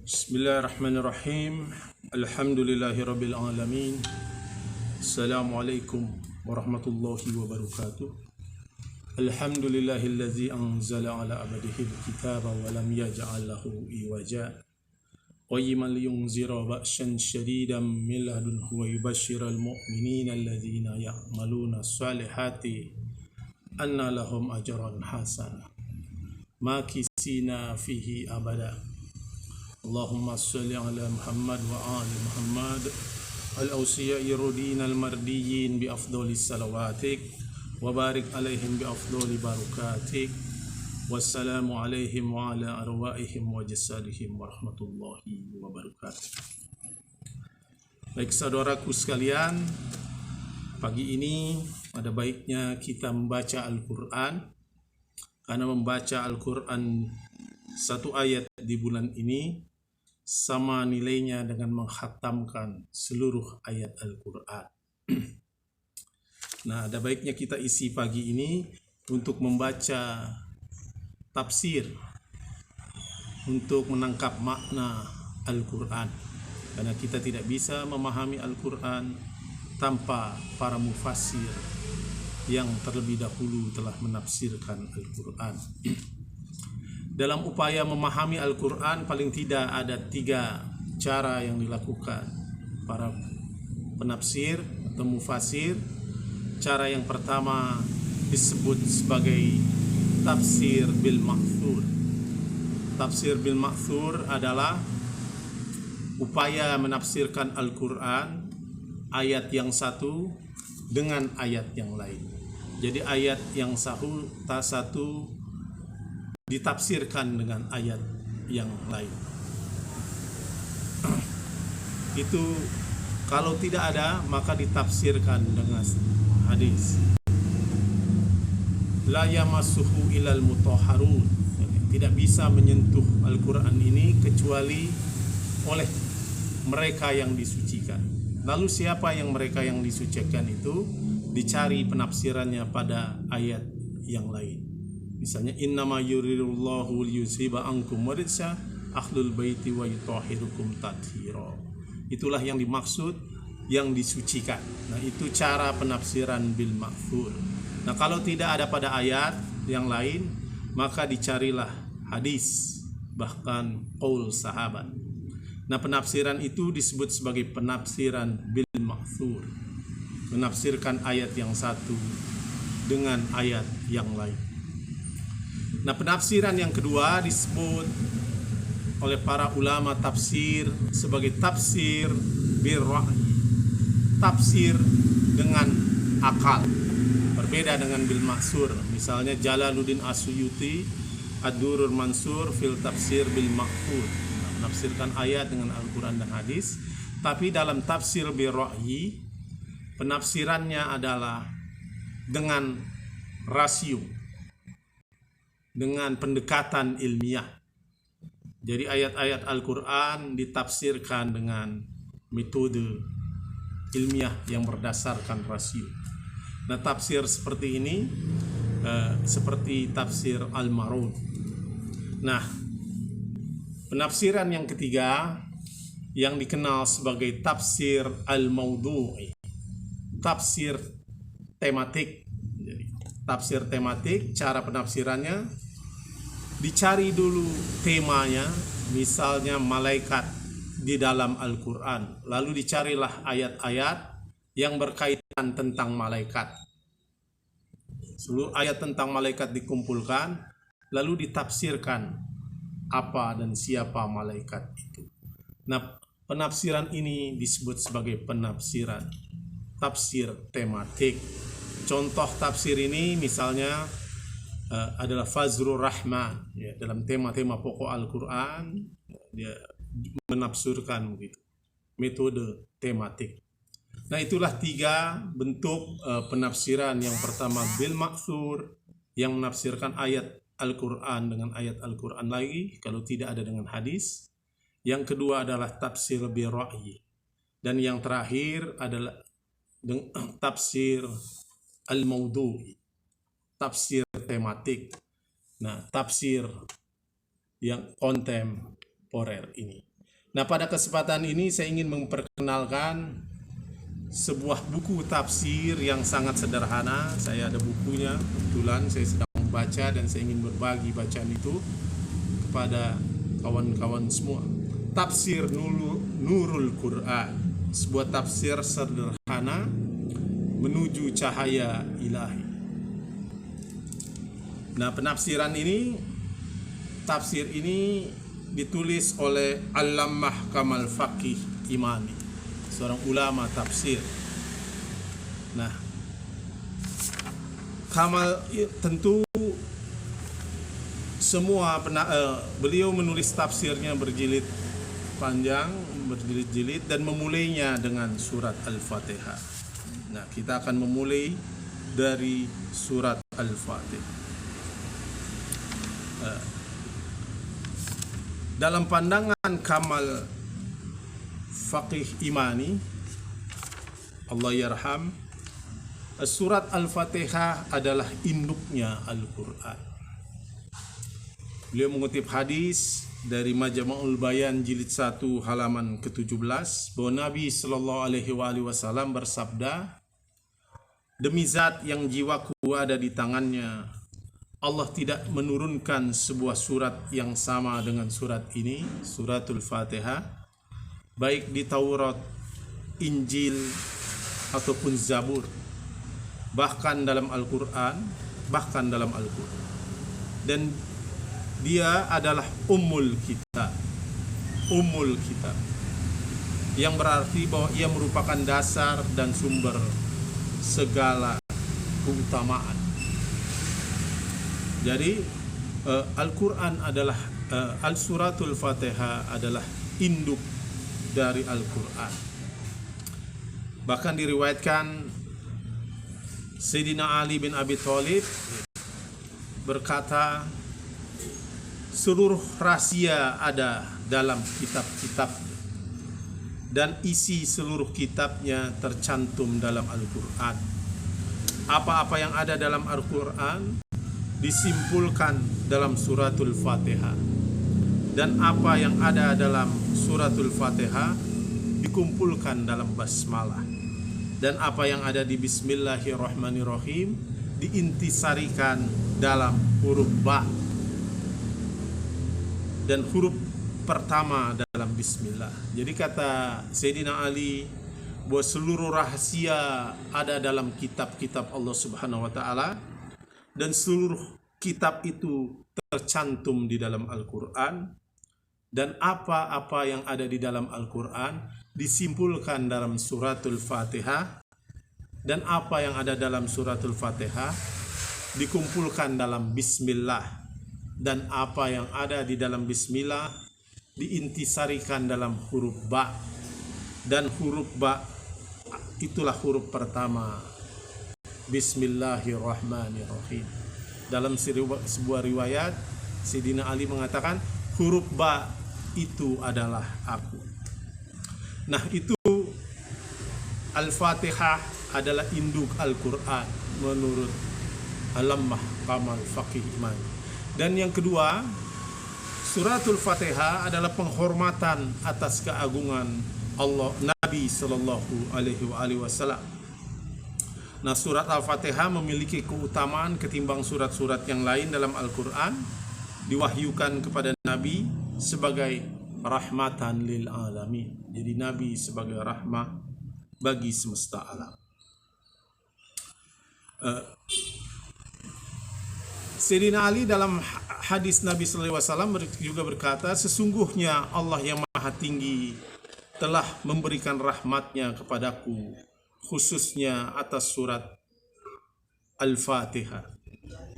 Bismillahirrahmanirrahim. Alhamdulillahirabbil alamin. Assalamualaikum warahmatullahi wabarakatuh. Alhamdulillahillazi anzala ala abdihi alkitaba wa lam yaj'al lahu iwaja. Qayyiman liyunzira ba'san shadidan min ladunhu wa yubashshiral mu'minina alladzina ya'maluna shalihati anna lahum ajran hasana makisina fihi abada. Allahumma salli ala Muhammad wa ali Muhammad al-awsiya'i rudin al-mardiyyin bi afdali salawatik wa barik alaihim bi afdali barukatik. Wassalamu alaihim wa ala arwaihim wa jasadihim wa rahmatullahi wa barakatuh. Baik saudaraku sekalian, pagi ini ada baiknya kita membaca Al-Quran, karena membaca Al-Quran satu ayat di bulan ini sama nilainya dengan menghatamkan seluruh ayat Al-Quran. Nah, ada baiknya kita isi pagi ini untuk membaca tafsir, untuk menangkap makna Al-Quran, karena kita tidak bisa memahami Al-Quran tanpa para mufassir yang terlebih dahulu telah menafsirkan Al-Quran. Dalam upaya memahami Al-Quran, paling tidak ada 3 cara yang dilakukan para penafsir atau mufassir. Cara yang pertama disebut sebagai tafsir bil ma'thur. Tafsir bil ma'thur adalah upaya menafsirkan Al-Quran ayat yang satu dengan ayat yang lain. Jadi ayat yang satu ditafsirkan dengan ayat yang lain. Itu kalau tidak ada, maka ditafsirkan dengan hadis. La yamassuhu ilal mutahharun. Tidak bisa menyentuh Al-Quran ini kecuali oleh mereka yang disucikan. Lalu siapa yang mereka yang disucikan itu? Dicari penafsirannya pada ayat yang lain. Misalnya innama yuridullahu liyuzhiba ankum rijsa ahlul baiti wa yutahhirukum tathira. Itulah yang dimaksud yang disucikan. Nah, itu cara penafsiran bil ma'thur. Nah, kalau tidak ada pada ayat yang lain, maka dicarilah hadis, bahkan qaul sahabat. Nah, penafsiran itu disebut sebagai penafsiran bil ma'thur. Menafsirkan ayat yang satu dengan ayat yang lain. Nah, penafsiran yang kedua disebut oleh para ulama tafsir sebagai tafsir bil ra'yi. Tafsir dengan akal. Berbeda dengan bil ma'thur. Misalnya Jalaluddin As-Suyuti Ad-Durrul Mansur fil tafsir bil ma'thur. Menafsirkan ayat dengan Al-Quran dan hadis. Tapi dalam tafsir bil ra'yi, penafsirannya adalah dengan rasio, dengan pendekatan ilmiah. Jadi ayat-ayat Al-Quran ditafsirkan dengan metode ilmiah yang berdasarkan rasio. Nah, tafsir seperti ini seperti tafsir Al-Marun. Nah, penafsiran yang ketiga yang dikenal sebagai tafsir Al-Mawdu'i, tafsir tematik. Jadi, tafsir tematik, cara penafsirannya dicari dulu temanya, misalnya malaikat di dalam Al-Quran, lalu dicarilah ayat-ayat yang berkaitan tentang malaikat. Seluruh ayat tentang malaikat dikumpulkan, lalu ditafsirkan apa dan siapa malaikat itu. Nah, penafsiran ini disebut sebagai penafsiran tafsir tematik. Contoh tafsir ini misalnya adalah Fazlur Rahman, ya, dalam tema-tema pokok Al-Quran dia menafsirkan begitu, metode tematik. Nah, itulah 3 bentuk penafsiran. Yang pertama bil ma'thur, yang menafsirkan ayat Al-Quran dengan ayat Al-Quran lagi kalau tidak ada dengan hadis. Yang kedua adalah tafsir bil ra'yi, dan yang terakhir adalah tafsir al-mawdu'i, tafsir tematik. Nah, tafsir yang kontemporer ini. Nah, pada kesempatan ini saya ingin memperkenalkan sebuah buku tafsir yang sangat sederhana. Saya ada bukunya, kebetulan saya sedang membaca dan saya ingin berbagi bacaan itu kepada kawan-kawan semua. Tafsir Nurul Quran, sebuah tafsir sederhana menuju cahaya ilahi. Nah, tafsir ini ditulis oleh Allamah Kamal Faqih Imani, seorang ulama tafsir. Nah, Kamal tentu beliau menulis tafsirnya berjilid panjang, berjilid-jilid, dan memulainya dengan surat Al-Fatihah. Nah, kita akan memulai dari surat Al-Fatihah. Dalam pandangan Kamal Faqih Imani, Allah yarham, surat Al-Fatihah adalah induknya Al-Quran. Beliau mengutip hadis dari Majma'ul Bayan jilid 1 halaman ke-17 bahwa Nabi sallallahu alaihi wasallam bersabda, "Demi zat yang jiwaku ada di tangannya, Allah tidak menurunkan sebuah surat yang sama dengan surat ini, suratul Fatihah, baik di Taurat, Injil, ataupun Zabur, bahkan dalam Al-Quran. Dan dia adalah Ummul Kitab, yang berarti bahwa ia merupakan dasar dan sumber segala keutamaan. Jadi Al-Quran adalah Al-Suratul Fatihah adalah induk dari Al-Quran. Bahkan diriwayatkan Sayyidina Ali bin Abi Thalib berkata, seluruh rahasia ada dalam kitab-kitab dan isi seluruh kitabnya tercantum dalam Al-Quran. Apa-apa yang ada dalam Al-Quran disimpulkan dalam suratul Fatihah, dan apa yang ada dalam suratul Fatihah dikumpulkan dalam basmalah, dan apa yang ada di Bismillahirrahmanirrahim diintisarikan dalam huruf ba dan huruf pertama dalam Bismillah. Jadi kata Sayyidina Ali bahwa seluruh rahasia ada dalam kitab-kitab Allah Subhanahu wa taala, dan seluruh kitab itu tercantum di dalam Al-Quran, dan apa-apa yang ada di dalam Al-Quran disimpulkan dalam suratul Fatihah, dan apa yang ada dalam suratul Fatihah dikumpulkan dalam Bismillah, dan apa yang ada di dalam Bismillah diintisarikan dalam huruf ba, dan huruf ba itulah huruf pertama Bismillahirrahmanirrahim. Dalam sebuah riwayat, Sayyidina Ali mengatakan huruf ba itu adalah aku. Nah, itu Al-Fatihah adalah induk Al-Quran menurut Allamah Kamal Faqih Imani. Dan yang kedua, suratul Fatihah adalah penghormatan atas keagungan Allah, Nabi sallallahu alaihi wasallam. Nah, surat Al-Fatihah memiliki keutamaan ketimbang surat-surat yang lain dalam Al-Quran. Diwahyukan kepada Nabi sebagai rahmatan lil alamin. Jadi Nabi sebagai rahmah bagi semesta alam. Sayyidina Ali dalam hadis Nabi sallallahu alaihi wasallam juga berkata, sesungguhnya Allah yang maha tinggi telah memberikan rahmatnya kepadaku, khususnya atas surat Al-Fatihah,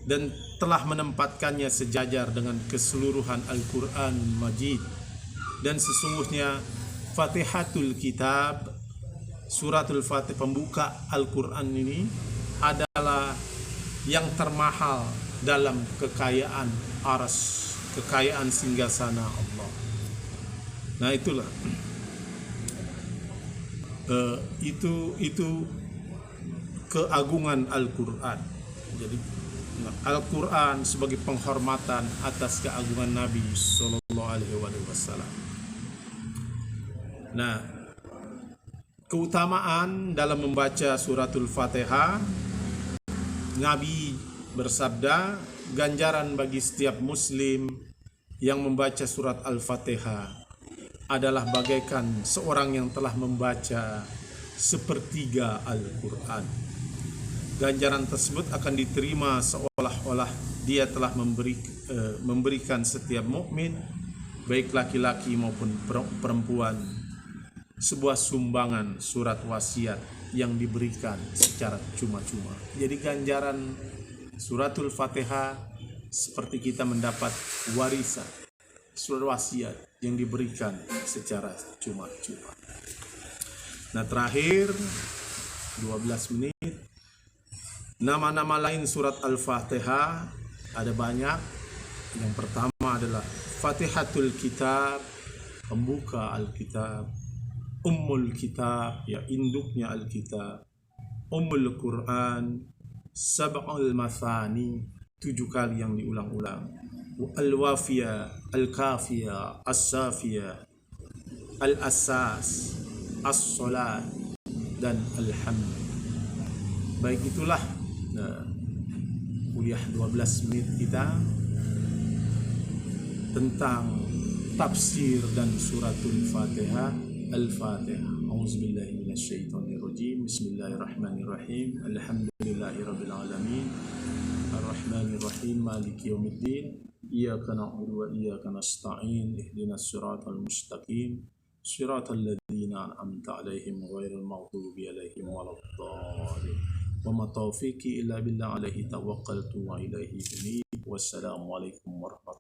dan telah menempatkannya sejajar dengan keseluruhan Al-Quran Majid. Dan sesungguhnya Fatihatul Kitab, suratul Fatihah, pembuka Al-Quran ini adalah yang termahal dalam kekayaan arsy, kekayaan singgasana Allah. Nah, itulah itu keagungan Al-Quran. Jadi Al-Quran sebagai penghormatan atas keagungan Nabi Sallallahu Alaihi Wasallam. Nah, keutamaan dalam membaca suratul Fatihah, Nabi bersabda, ganjaran bagi setiap muslim yang membaca surat Al-Fatihah adalah bagaikan seorang yang telah membaca sepertiga Al-Quran. Ganjaran tersebut akan diterima seolah-olah dia telah memberikan setiap mukmin, baik laki-laki maupun perempuan, sebuah sumbangan surat wasiat yang diberikan secara cuma-cuma. Jadi ganjaran suratul Fatihah seperti kita mendapat warisan, surat wasiat yang diberikan secara cuma-cuma. Nah, terakhir 12 menit. Nama-nama lain surat Al-Fatihah ada banyak. Yang pertama adalah Fatihatul Kitab, pembuka Alkitab. Ummul Kitab, ya induknya Alkitab. Ummul Quran, Sab'ul Mathani, 7 kali yang diulang-ulang. Al-Wafiyah, Al-Kafiyah, As-Safiyah, Al-Asas, As-Salat, dan Alhamd. Baik, itulah kuliah 12 menit kita tentang tafsir dan suratul Fatihah. Al-Fatihah. Auzubillahi minasyaitonirrajim. Bismillahirrahmanirrahim. Alhamdulillahirabbil alamin. Arrahmanirrahim. Maliki yaumiddin. Iyyaka na'budu wa iyyaka nasta'in. Ihdinas siratal mustaqim. Siratal ladzina an'amta 'alaihim ghairil maghdubi 'alaihim waladdallin. Wa ma taufiqi illa billah, alaihi tawakkaltu wa ilaihi unib. Wassalamualaikum warahmatullahi